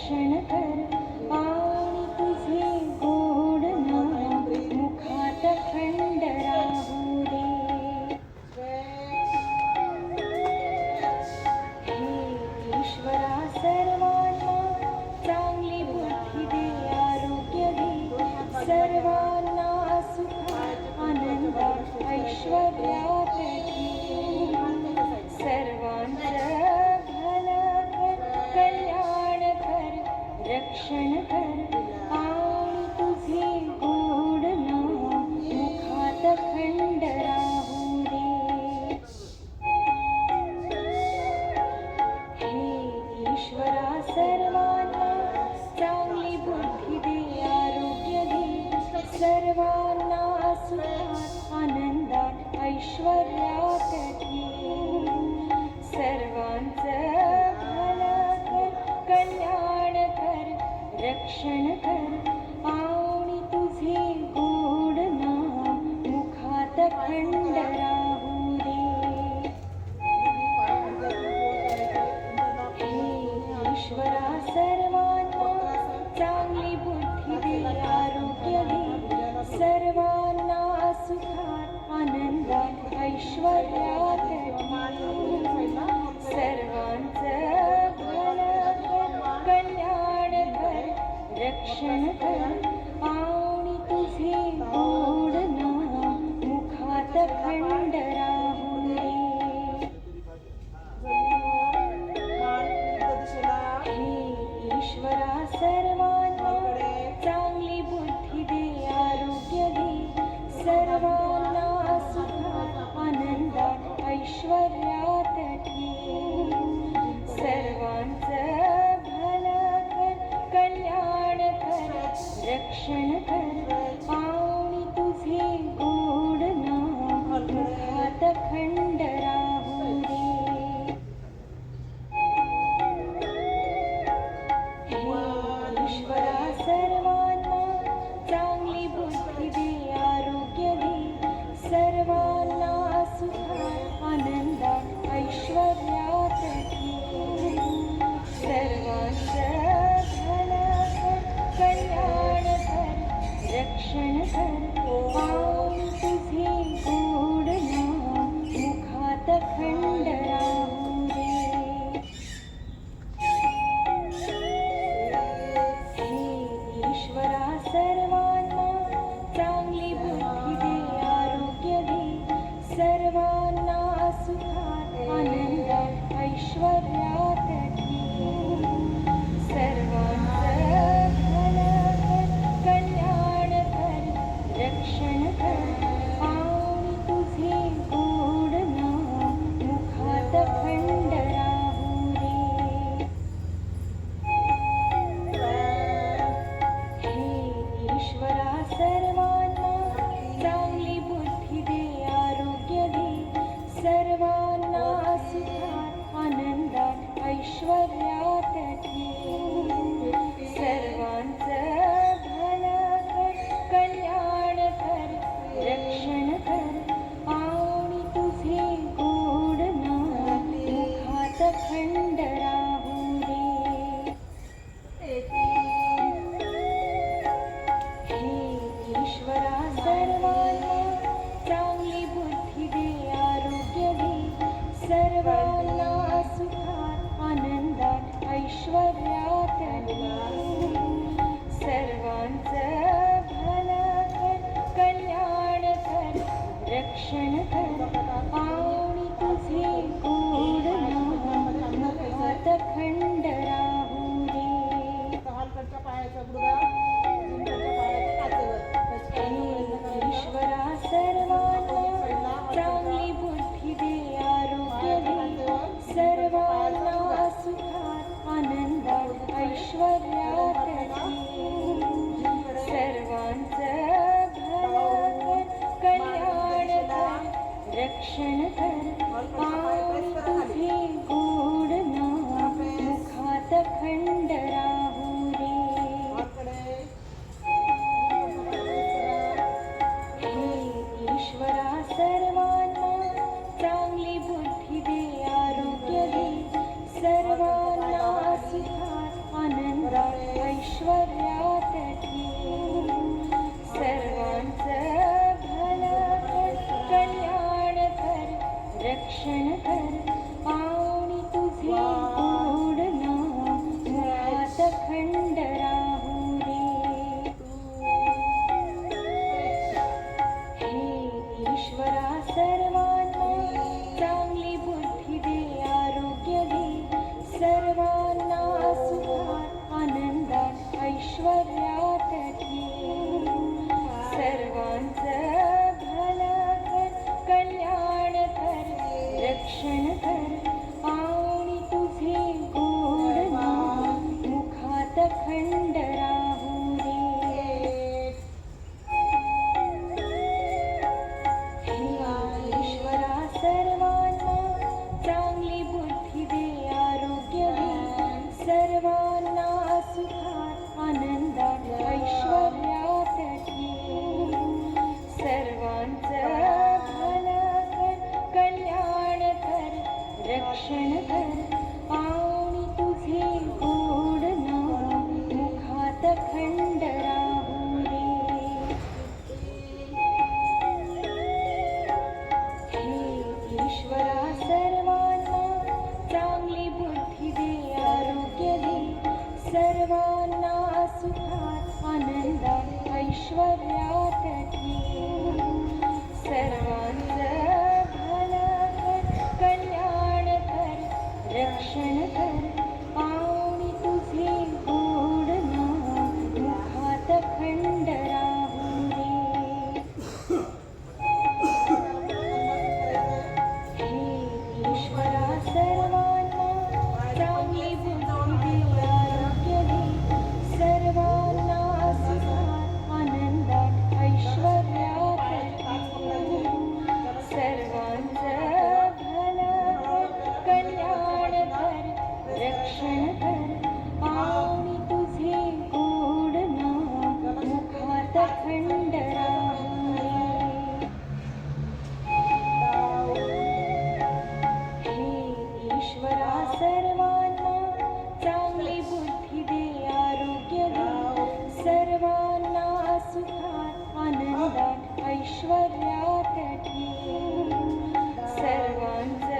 रक्षण कर आणि तुझे गोड नाम मुखात खंड राहू दे. हे ईश्वरा सर्वांना चांगली बुद्धी दे, आरोग्य दे, सर्वांना सुखात आनंदात ऐश्वर्यात ठेव. सर्वांचं भलं कर, कल्याण कर, रक्षण कर आणि तुझे गोड नाम मुखात खंड राहू दे. हे ईश्वरा सर्वांना चांगली बुद्धी दे, आरोग्य दे, सर्वांना सुखात आनंदात ऐश्वर्यात ठेव. सर्वांचं भलं कर, कल्याण कर, रक्षण कर आणि तुझे गोड नाम मुखात खंड राहू दे. हे ईश्वरा सर्वांना चांगली बुद्धी दे, आरोग्य दे, सर्वांना सुखात आनंदात ऐश्वर्यात ठेव. सर्वांचं भलं कर, कल्याण कर, रक्षण कर आणि तुझे गोड नाम मुखात खंड राहू दे. हे ईश्वरा सर्वांना चांगली बुद्धी दे, आरोग्य दे, सर्वांना सुखात आनंदात ऐश्वर्यात ठेव. सर्वांचं भलं कर, कल्याण कर, रक्षण कर आणि तुझे गोड नाम मुखात खंड राहू दे. हे ईश्वरा सर्वांना चांगली बुद्धी दे, आरोग्य दे, सर्वांना सुखात आनंदात ऐश्वर्यात ठेव. सर्वांचं भलं कर, कल्याण कर, रक्षण कर आणि तुझे गोड नाम मुखात खंड राहू दे. हे ईश्वरा सर्वांना चांगली बुद्धी दे, आरोग्य दे, सर्वांना सुखात आनंदात ऐश्वर्यात ठेव. सर्वांचं भलं कर, कल्याण कर, रक्षण कर आणि तुझे गोड नाम मुखात खंड राहू दे. हे ईश्वरा सर्वांना चांगली बुद्धी दे, आरोग्य दे, सर्वांना सुखात आनंदात ऐश्वर्यात ठेव. सर्वांचं भलं कर, कल्याण कर, रक्षण कर आणि तुझे गोड नाम मुखात खंड राहू दे. हे ईश्वरा सर्वांना चांगली बुद्धी दे, आरोग्य दे, सर्वांना सुखात आनंदात ऐश्वर्यात ठेव. सर्वांचं भलं कर, कल्याण कर, रक्षण कर आणि तुझे गोड नाम मुखात खंड राहू दे. हे ईश्वरा सर्वांना चांगली बुद्धी दे, आरोग्य दे, सर्वांना सुखात आनंदात ऐश्वर्यात ठेव. सर्वांचं भलं कर, कल्याण कर, रक्षण कर आणि तुझे गोड नाम मुखात खंड राहू दे. हे ईश्वरा सर्वांना चांगली बुद्धी दे, आरोग्य दे, सर्वांना सुखात आनंदात रक्षण कर आणि तुझे गोड नाम मुखात खंड राहू दे. हे ईश्वरा सर्वांना चांगली बुद्धी दे, आरोग्य दे, सर्वांना सुखात आनंदात ऐश्वर्यात ठेव. सर्वांचं भलं कर, कल्याण कर, रक्षण कर आणि तुझे गोड नाम मुखात खंड राहू दे. हे ईश्वरा सर्वांना चांगली बुद्धी दे, आरोग्य दे, सर्वांना सुखात आनंदात ऐश्वर्यात ठेव. सर्वांचं भलं कर, कल्याण कर, रक्षण कर आणि तुझे गोड नाम मुखात खंड राहू दे. हे ईश्वरा सर्वांना चांगली बुद्धी दे, आरोग्य दे, सर्वांना सुखात आनंदात ऐश्वर्यात ठेव. सर्वांचं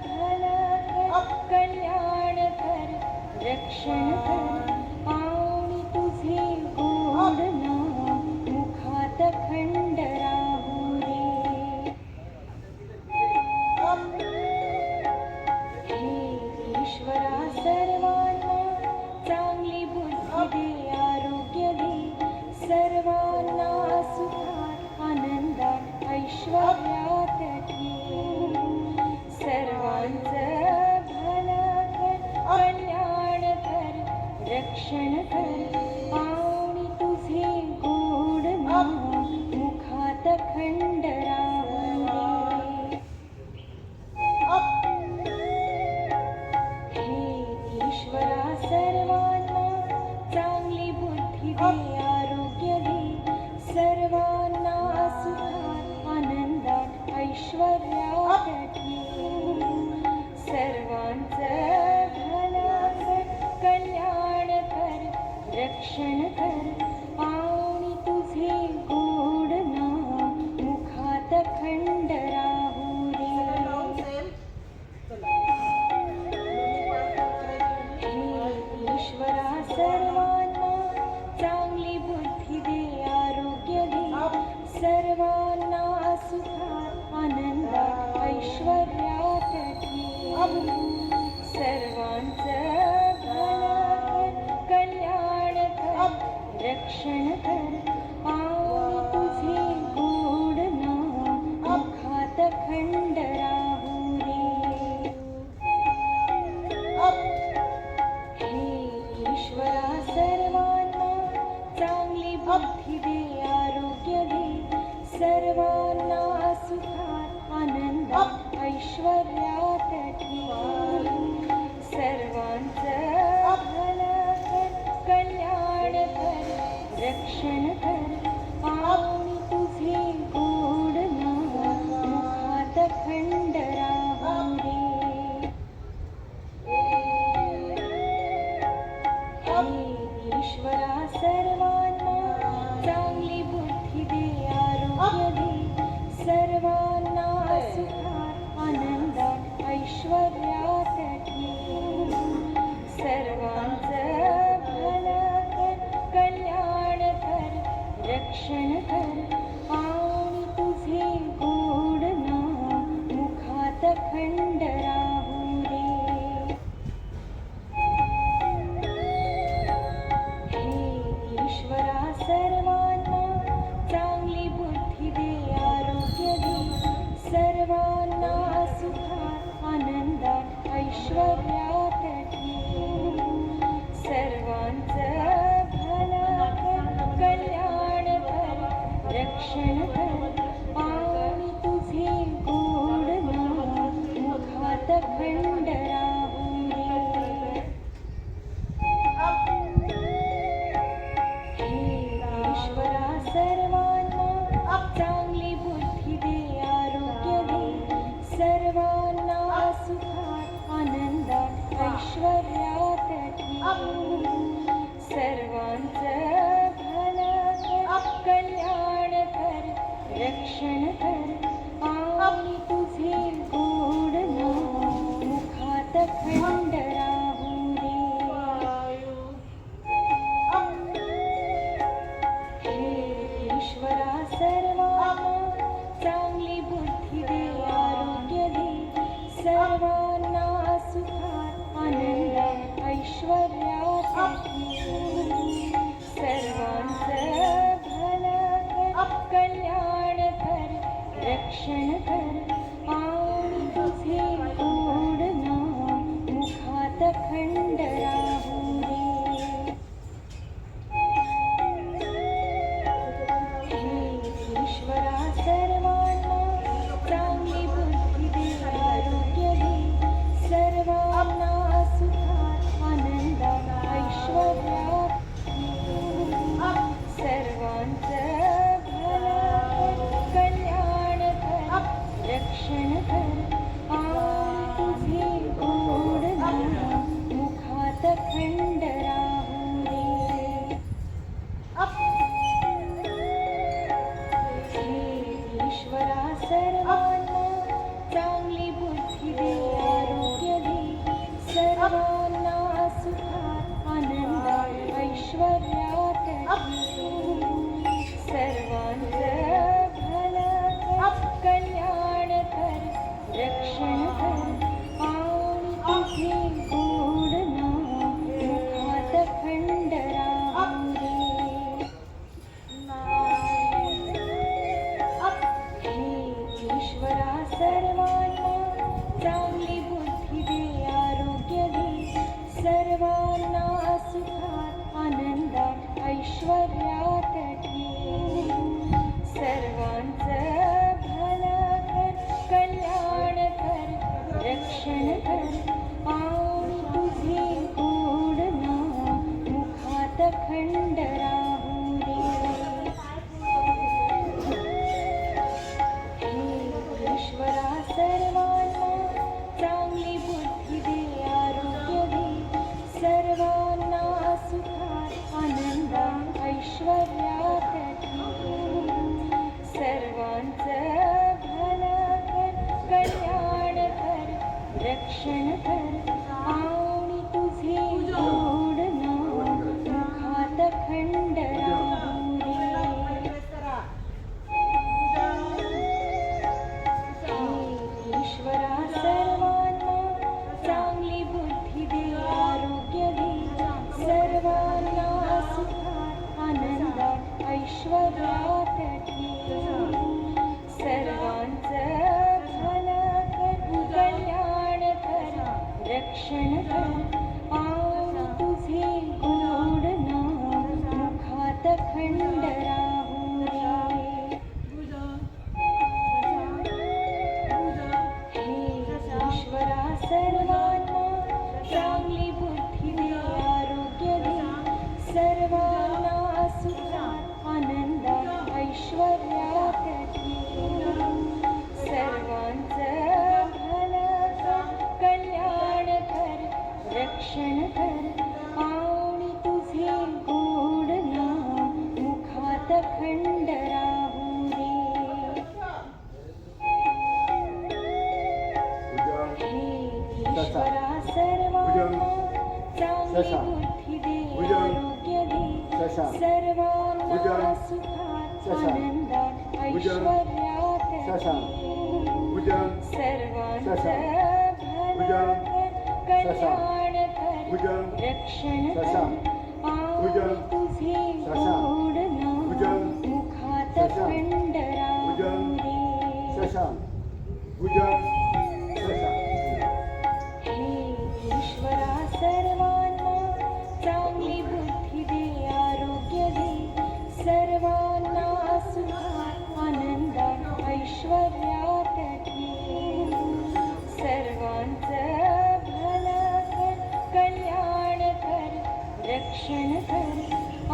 भलं कर, कल्याण कर, रक्षण कर आणि तुझे गोड नाम मुखात खंड राहू दे. हे ईश्वरा सर्वांना चांगली बुद्धी दे, आरोग्य दे, सर्वांना सुखात आनंदात ऐश्वर्यात ठेव. सर्वांचं भलं कर, कल्याण कर, रक्षण कर आणि तुझे गोड नाम मुखात खंड राहू दे. हे ईश्वरा सर्वांना चांगली बुद्धी दे, आरोग्य दे, सर्वांना सुखात आनंदात ऐश्वर्यात ठेव. सर्वांचं भलं कर, कल्याण कर, रक्षण कर आणि तुझे गोड नाम मुखात खंड राहू दे. हे ईश्वरा सर्वांना चांगली बुद्धी दे, आरोग्य दे, सर्वांना सुखात आनंदात ऐश्वर्यात ठेव. सर्वांचं भलं कर, कल्याण कर, रक्षण कर आणि तुझे गोड नाम मुखात खंड राहू दे. हे ईश्वरा सर्वांना चांगली बुद्धी दे, आरोग्य दे, सर्वांना सुखात आनंदात ऐश्वर्यात ठेव. सर्वांचं भलं कर, कल्याण कर, रक्षण कर आणि तुझे गोड नाम मुखात खंड राहू दे. हे ईश्वरा सर्वांना चांगली बुद्धी दे, आरोग्य दे, सर्वांना सुखात आनंदात ऐश्वर्यात ठेव. सर्वांचं भलं कर, कल्याण कर, रक्षण कर आणि तुझे गोड नाम मुखात खंड राहू दे. हे ईश्वरा सर्वांना चांगली बुद्धी दे, आरोग्य दे, सर्वांना सुखात आनंदात ऐश्वर्यात ठेव. सर्वांचं भलं कर, कल्याण कर, रक्षण कर आणि तुझे गोड नाम मुखात खंड राहू दे. हे ईश्वरा सर्वांना चांगली बुद्धी दे, आरोग्य दे, सर्वांना सुखात सर्वांचं भलं कर, कल्याण कर, रक्षण कर, आणि तुझे गोड नाम मुखात खंड राहू दे. हे ईश्वरा सर्वांना चांगली बुद्धी दे, आरोग्य दे, सर्वांना सुखात आनंदात ऐश्वर्यात ठेव. सर्वांचं भलं कर, कल्याण कर, रक्षण कर, आणि तुझे गोड नाम मुखात खंड राहू दे. हे ईश्वरा सर्वांना चांगली बुद्धी दे, आरोग्य दे, सर्वांना सुखात आनंदात ऐश्वर्यात ठेव. सर्वांचं भलं कर, कल्याण कर, रक्षण कर, आणि तुझे गोड नाम मुखात खंड राहू दे. हे ईश्वरा सर्वांना चांगली बुद्धी दे, आरोग्य दे, सर्वांना सुखात आनंदात ऐश्वर्यात ठेव. सर्वांचं भलं कर, कल्याण कर, रक्षण कर, आणि तुझे गोड नाम मुखात खंड राहू दे. हे ईश्वरा सर्वांना चांगली बुद्धी दे, आरोग्य दे, सर्वांना सुखात आनंदात ऐश्वर्यात ठेव. सर्वांचं भलं कर, कल्याण कर, रक्षण कर, आणि तुझे गोड नाम मुखात खंड राहू दे. हे ईश्वरा सर्वांना चांगली बुद्धी दे, आरोग्य दे, सर्वांना सुखात आनंदात ऐश्वर्यात ठेव. सर्वांचं भलं कर, कल्याण कर, रक्षण कर, आणि तुझे गोड नाम मुखात खंड राहू दे. हे ईश्वरा सर्वांना चांगली बुद्धी दे, आरोग्य दे, सर्वांना सुखात आनंदात ऐश्वर्यात ठेव. सर्वांचं भलं कर, कल्याण कर, रक्षण कर, आणि तुझे गोड नाम मुखात खंड राहू दे. हे ईश्वरा सर्वांना चांगली बुद्धी दे, आरोग्य दे, सर्वांना सुखात आनंदात ऐश्वर्यात ठेव. सर्वांचं भलं कर, कल्याण कर, रक्षण कर, आणि तुझे गोड नाम मुखात खंड राहू दे. हे ईश्वरा सर्वांना चांगली बुद्धी दे, आरोग्य दे, सर्वांना सुखात आनंदात ऐश्वर्यात ठेव. सर्वांचं भलं कर, कल्याण कर, रक्षण कर, आणि तुझे गोड नाम मुखात खंड राहू दे. हे ईश्वरा सर्वांना चांगली बुद्धी दे, आरोग्य दे, सर्वांना सुखात आनंदात ऐश्वर्यात ठेव. सर्वांचं भलं कर, कल्याण कर, रक्षण कर,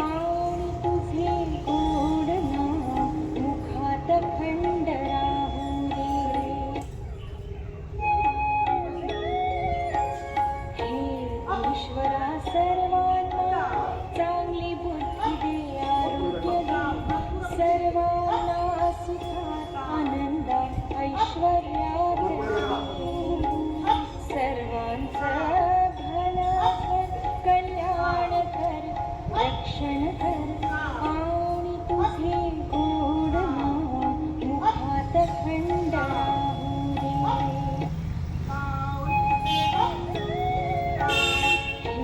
आणि तुझे गोड नाम मुखात खंड राहू दे. हे ईश्वरा सर्व रक्षण कर आणि तुझे गोड नाम मुखात खंड राहू दे. हे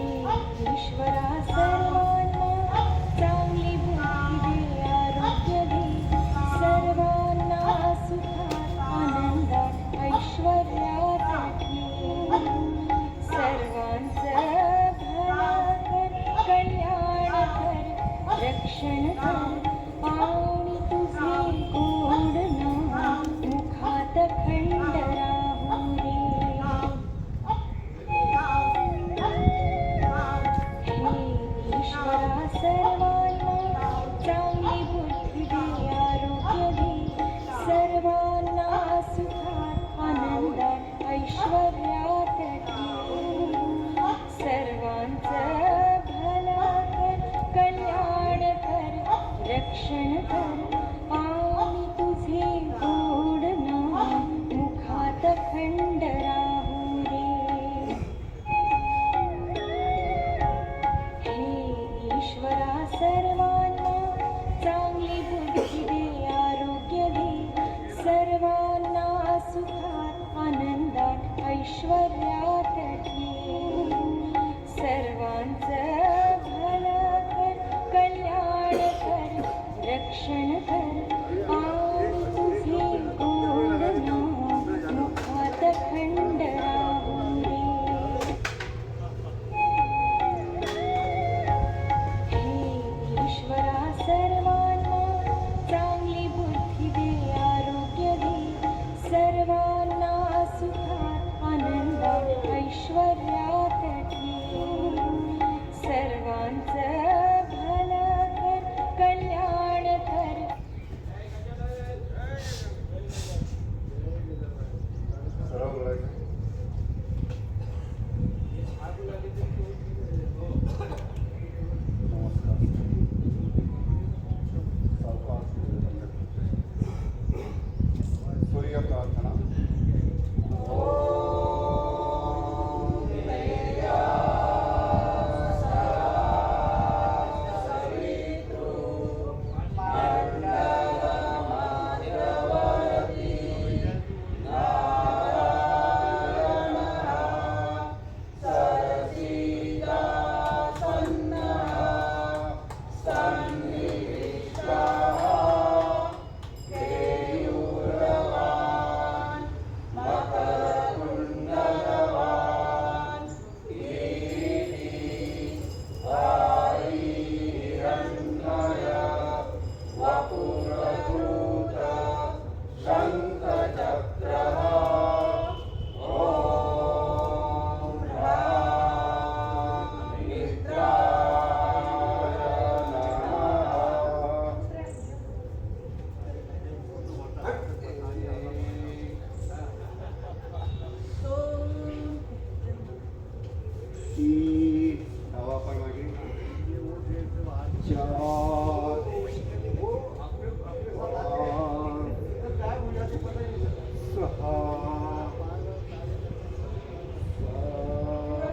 ईश्वरा सर्वांना चांगली बुद्धी दे, आरोग्य दे, सर्वांना सुखात आनंदात ऐश्वर्यात ठेव. सर्वांचं भलं कर, कल्याण कर, रक्षण कर आणि तुझे गोड नाम मुखात खंड राहू दे. हे ईश्वरा सर्वांना चांगली बुद्धी दे, आरोग्य दे, सर्वांना सुखात आनंदात ऐश्वर्यात ठेव. सर्वांचं भलं कर, कल्याण कर, रक्षण कर आणि तुझे गोड नाम मुखात खंड राहू दे. हे ईश्वरा सर्वांना चांगली बुद्धी दे, आरोग्य दे, सर्वांना सुखात आनंदात ऐश्वर्यात ठेव. सर्वांचं भलं कर, कल्याण कर, रक्षण कर आणि तुझे गोड नाम मुखात खंड राहू दे. हे ईश्वरा सर्वांना चांगली बुद्धी दे, आरोग्य दे, सर्वांना सुखात आनंदात ऐश्वर्यात ठेव. सर्वांचं भलं कर, कल्याण कर. सरळ बोलायचं. नमस्कार. सावकाश. सूर्य प्रार्थना. हवा परवानगी.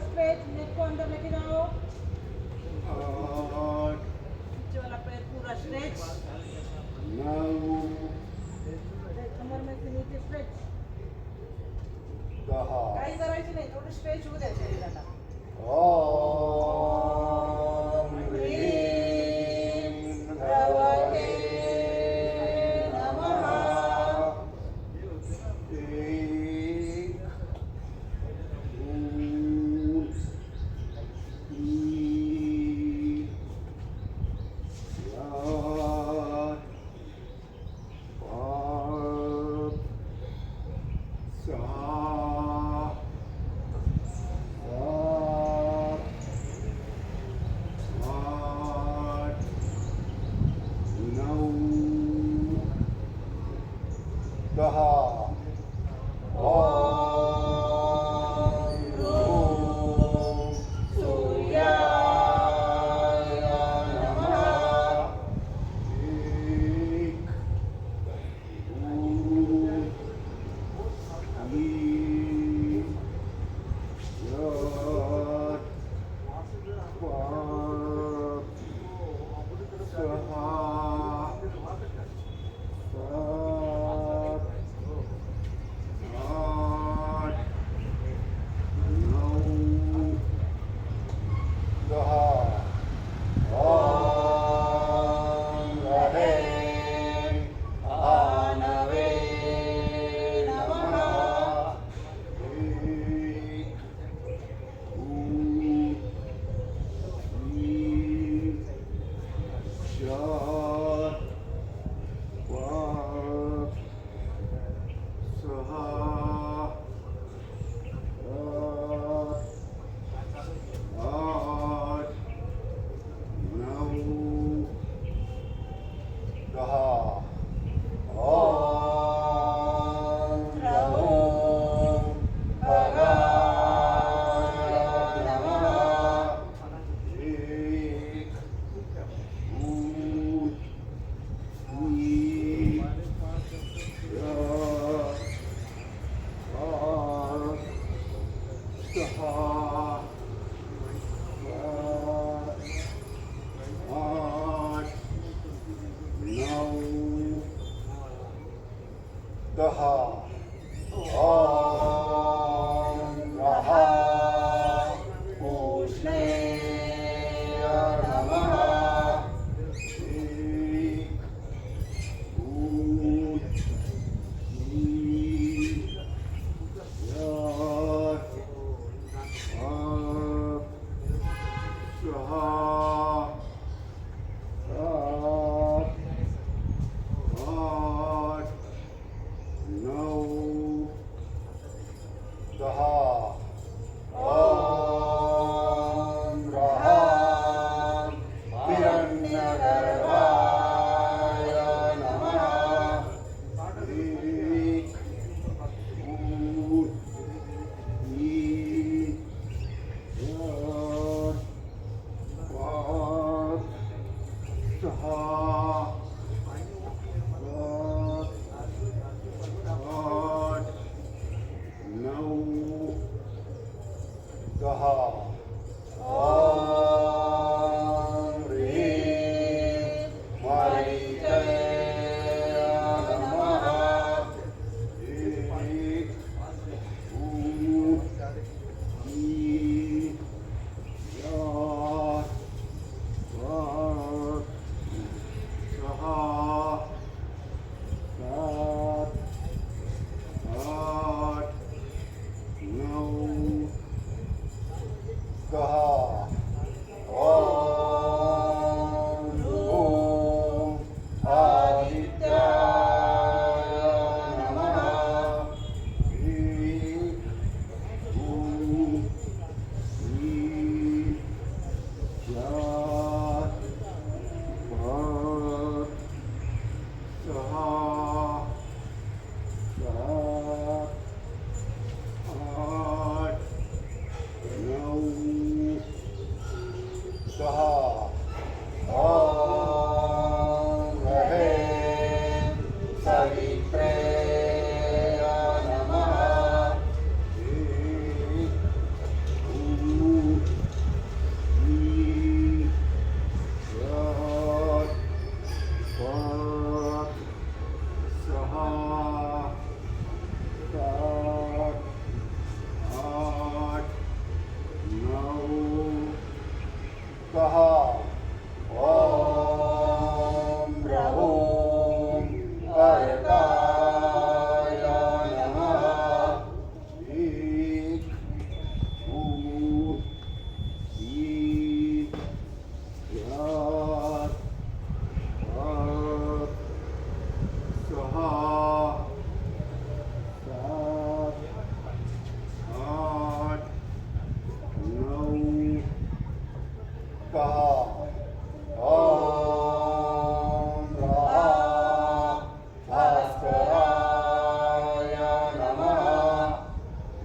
स्ट्रेच नेक को अंदर लेके जाओ. नीचे वाला पैर पूरा स्ट्रेच. कमर में से नीचे स्ट्रेच. काही करायची नाही, थोडं स्ट्रेच होऊ द्या शरीराला. ओम ह्रीं भगवते नमः. एक दोन तीन चार पाच सहा सात गः ॐ ॐ आदित्याय नमः ह्रीं ॐ ह्रीं यात् वात् सहा सात आठ नऊ दहा ॐ ह्रीं सवित्रे नमः ह्रीं ॐ ह्रीं यात् वात् सहा सात आठ नऊ दहा ॐ रहूं अर्काय नमः ह्रीं ॐ ह्रीं यात् वात् सहा सात आठ नऊ दहा ॐ भास्कराय नमः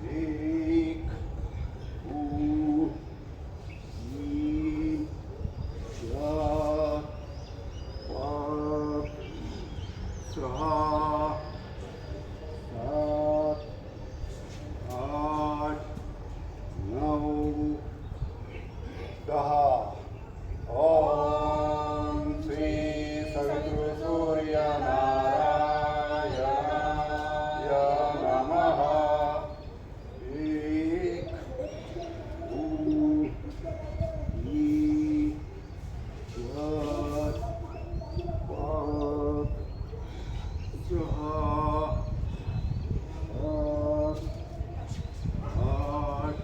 ह्रीं ॐ ह्रीं यात् वात् सहा सात आठ नऊ दहा ॐ श्री सवितृसूर्यनारायणाय नमः ह्रीं ॐ ह्रीं यात् वात् सहा सात आठ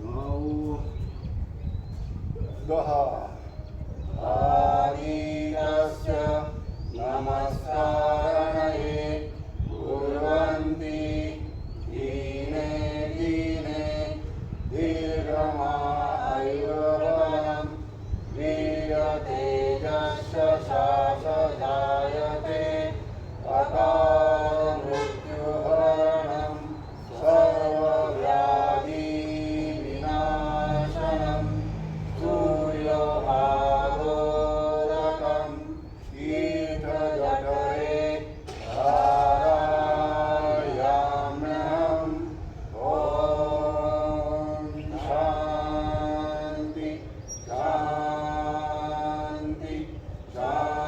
नऊ दहा आदित्यस्य नमस्कारणे कुर्वन्ति दीने दीने दीर्घमायुर्बलं वीर्यतेजस्य शासजायते अकालमृत्युहरणं सर्वव्याधिविनाशनं सूर्योभागोदकं तीर्थजठरे धारायाम्यहम् ॐ शान्ति शान्ति शान्ति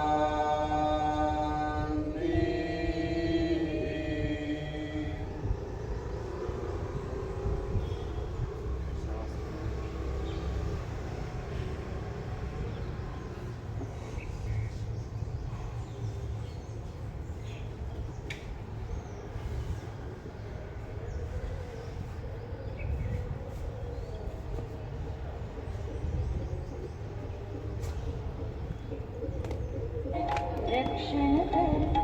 रक्षण कर